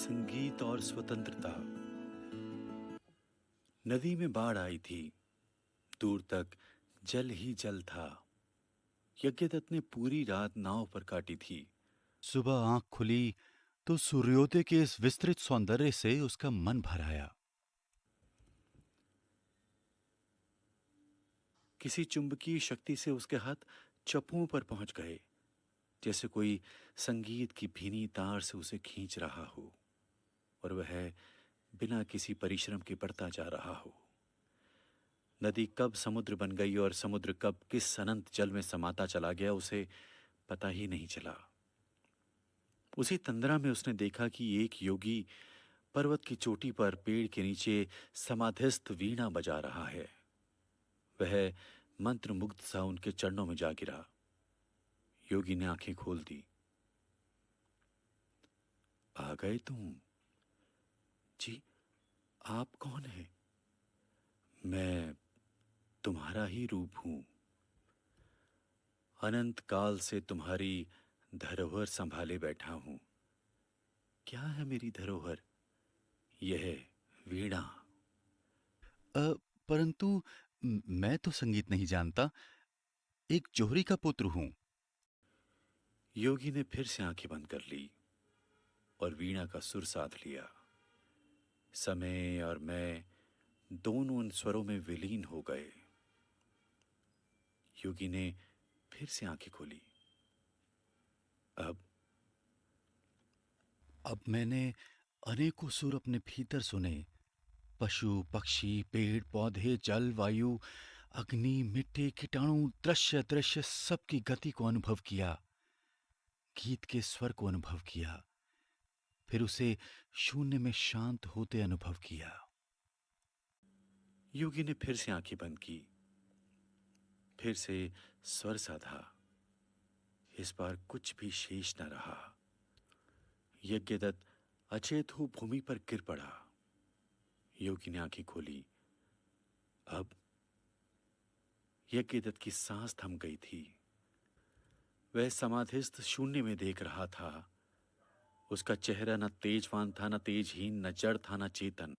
संगीत और स्वतंत्रता। नदी में बाढ़ आई थी, दूर तक जल ही जल था। यज्ञदत्त ने पूरी रात नाव पर काटी थी। सुबह आंख खुली तो सूर्योदय के इस विस्तृत सौंदर्य से उसका मन भर आया। किसी चुंबकीय शक्ति से उसके हाथ चप्पुओं पर पहुंच गए, जैसे कोई संगीत की भीनी तार से उसे खींच रहा हो और वह बिना किसी परिश्रम के बढ़ता जा रहा हो। नदी कब समुद्र बन गई और समुद्र कब किस अनंत जल में समाता चला गया, उसे पता ही नहीं चला। उसी तंद्रा में उसने देखा कि एक योगी पर्वत की चोटी पर पेड़ के नीचे समाधिस्थ वीणा बजा रहा है। वह मंत्रमुग्ध सा उनके चरणों में जा गिरा। योगी ने आंखें खोल दी। आ गए तुम? जी, आप कौन हैं? मैं तुम्हारा ही रूप हूं। अनंत काल से तुम्हारी धरोहर संभाले बैठा हूं। क्या है मेरी धरोहर? यह वीणा। परंतु मैं तो संगीत नहीं जानता। एक जोहरी का पुत्र हूं। योगी ने फिर से आंखें बंद कर ली और वीणा का सुर साध लिया। समय और मैं दोनों उन स्वरों में विलीन हो गए। योगी ने फिर से आंखें खोली। अब अब मैंने अनेकों सुर अपने भीतर सुने। पशु पक्षी पेड़ पौधे जल वायु अग्नि मिट्टी कीटाणु दृश्य दृश्य सबकी गति को अनुभव किया। गीत के स्वर को अनुभव किया। फिर उसे शून्य में शांत होते अनुभव किया। योगी ने फिर से आंखें बंद की, फिर से स्वर साधा। इस बार कुछ भी शेष न रहा। यज्ञदत्त अचेत हो भूमि पर गिर पड़ा। योगी ने आंखें खोली। अब यज्ञदत्त की सांस थम गई थी। वह समाधिस्थ शून्य में देख रहा था। उसका चेहरा न तेजवान था, न तेजहीन, न जड़ था, न चेतन।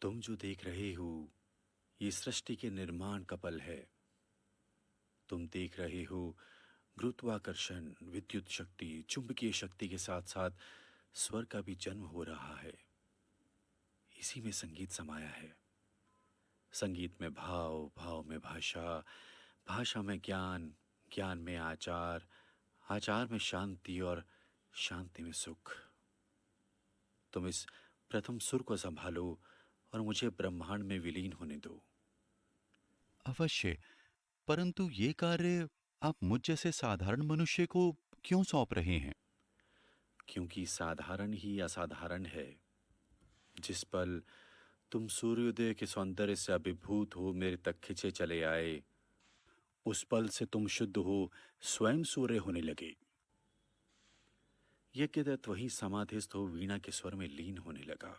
तुम जो देख रहे हो, ये सृष्टि के निर्माण का पल है। तुम देख रहे हो गुरुत्वाकर्षण, विद्युत शक्ति, चुंबकीय शक्ति के साथ साथ स्वर का भी जन्म हो रहा है। इसी में संगीत समाया है। संगीत में भाव, भाव में भाषा, भाषा में ज्ञान, ज्ञान में आचार, आचार में शांति और शांति में सुख। तुम इस प्रथम सुर को संभालो और मुझे ब्रह्मांड में विलीन होने दो। अवश्य, परंतु ये कार्य आप मुझ जैसे साधारण मनुष्य को क्यों सौंप रहे हैं? क्योंकि साधारण ही असाधारण है। जिस पल तुम सूर्योदय के सौंदर्य से अभिभूत हो मेरे तक खिंचे चले आए, उस पल से तुम शुद्ध हो स्वयं सूर्य होने लगे। यज्ञदत्त वहीं समाधिस्थ हो वीणा के स्वर में लीन होने लगा।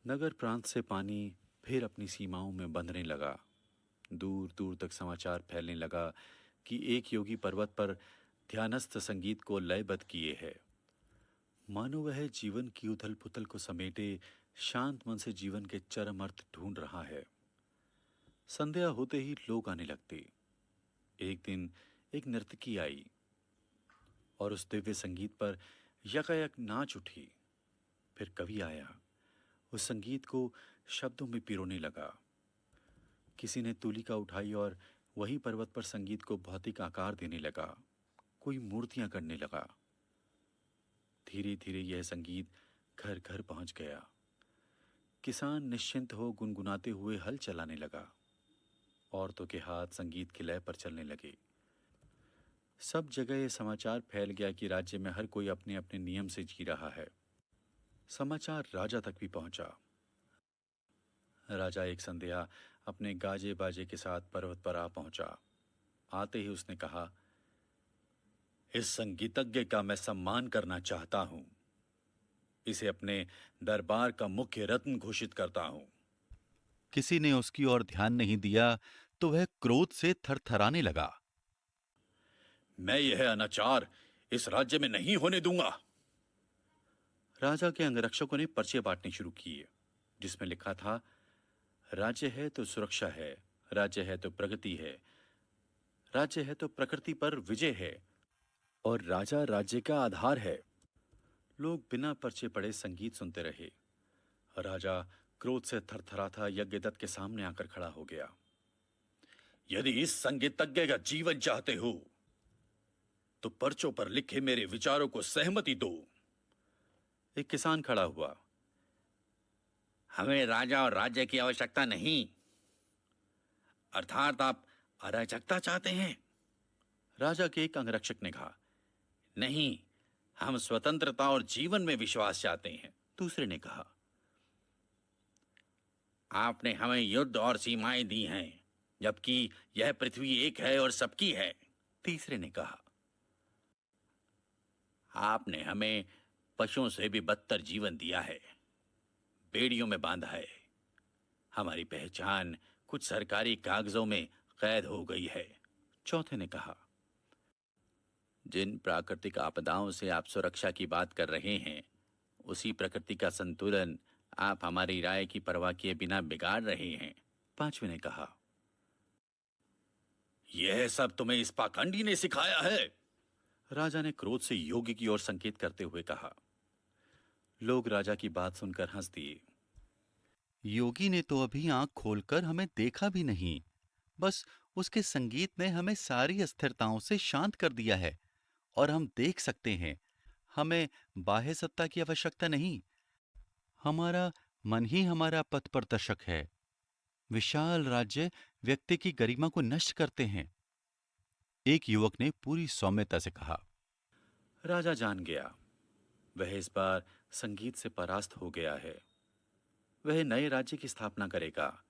नगर प्रांत से पानी फिर अपनी सीमाओं में बंधने लगा। दूर दूर तक समाचार फैलने लगा कि एक योगी पर्वत पर ध्यानस्थ संगीत को लयबद्ध किए है। मानो वह जीवन की उथल पुथल को समेटे शांत मन से जीवन के चरम अर्थ ढूंढ रहा है। संध्या होते ही लोग आने लगते। एक दिन एक नर्तकी आई और उस दिव्य संगीत पर यकायक नाच उठी। फिर कवि आया, उस संगीत को शब्दों में पिरोने लगा। किसी ने तुलिका उठाई और वही पर्वत पर संगीत को भौतिक आकार देने लगा। कोई मूर्तियां करने लगा। धीरे धीरे यह संगीत घर घर पहुंच गया। किसान निश्चिंत हो गुनगुनाते हुए हल चलाने लगा। औरतों के हाथ संगीत की लय पर चलने लगे। सब जगह यह समाचार फैल गया कि राज्य में हर कोई अपने अपने नियम से जी रहा है। समाचार राजा तक भी पहुंचा। राजा एक संध्या अपने गाजे बाजे के साथ पर्वत पर आ पहुंचा। आते ही उसने कहा, इस संगीतज्ञ का मैं सम्मान करना चाहता हूं। इसे अपने दरबार का मुख्य रत्न घोषित करता हूं। किसी ने उसकी ओर ध्यान नहीं दिया तो वह क्रोध से थरथराने लगा। मैं यह अनाचार इस राज्य में नहीं होने दूंगा। राजा के अंगरक्षकों ने पर्चे बांटने शुरू किए, जिसमें लिखा था, राज्य है तो सुरक्षा है, राज्य है तो प्रगति है, राज्य है तो प्रकृति पर विजय है, और राजा राज्य का आधार है। लोग बिना पर्चे पढ़े संगीत सुनते रहे। राजा क्रोध से थरथराता यज्ञदत्त के सामने आकर खड़ा हो गया। यदि इस संगीतज्ञ का जीवन चाहते हो तो पर्चों पर लिखे मेरे विचारों को सहमति दो। एक किसान खड़ा हुआ। हमें राजा और राज्य की आवश्यकता नहीं। अर्थात आप अराजकता चाहते हैं? राजा के एक अंगरक्षक ने कहा, नहीं, हम स्वतंत्रता और जीवन में विश्वास चाहते हैं। दूसरे ने कहा, आपने हमें युद्ध और सीमाएं दी हैं, जबकि यह पृथ्वी एक है और सबकी है। तीसरे ने कहा, आपने हमें पशुओं से भी बदतर जीवन दिया है, बेड़ियों में बांधा है। हमारी पहचान कुछ सरकारी कागजों में कैद हो गई है। चौथे ने कहा, जिन प्राकृतिक आपदाओं से आप सुरक्षा की बात कर रहे हैं, उसी प्रकृति का संतुलन आप हमारी राय की परवाह किए बिना बिगाड़ रहे हैं। पांचवें ने कहा, यह सब तुम्हें इस पाखंडी ने सिखाया है। राजा ने क्रोध से योगी की ओर संकेत करते हुए कहा। लोग राजा की बात सुनकर हंस दिए। योगी ने तो अभी आंख खोलकर हमें देखा भी नहीं, बस उसके संगीत ने हमें सारी अस्थिरताओं से शांत कर दिया है, और हम देख सकते हैं, हमें बाह्य सत्ता की आवश्यकता नहीं। हमारा मन ही हमारा पथ प्रदर्शक है। विशाल राज्य व्यक्ति की गरिमा को नष्ट करते हैं। एक युवक ने पूरी सौम्यता से कहा। राजा जान गया, वह इस बार संगीत से परास्त हो गया है। वह नए राज्य की स्थापना करेगा,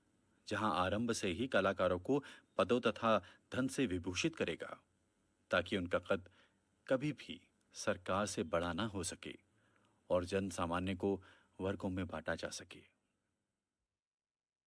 जहां आरंभ से ही कलाकारों को पदों तथा धन से विभूषित करेगा, ताकि उनका कद कभी भी सरकार से बड़ा ना हो सके और जन सामान्य को वर्गों में बांटा जा सके।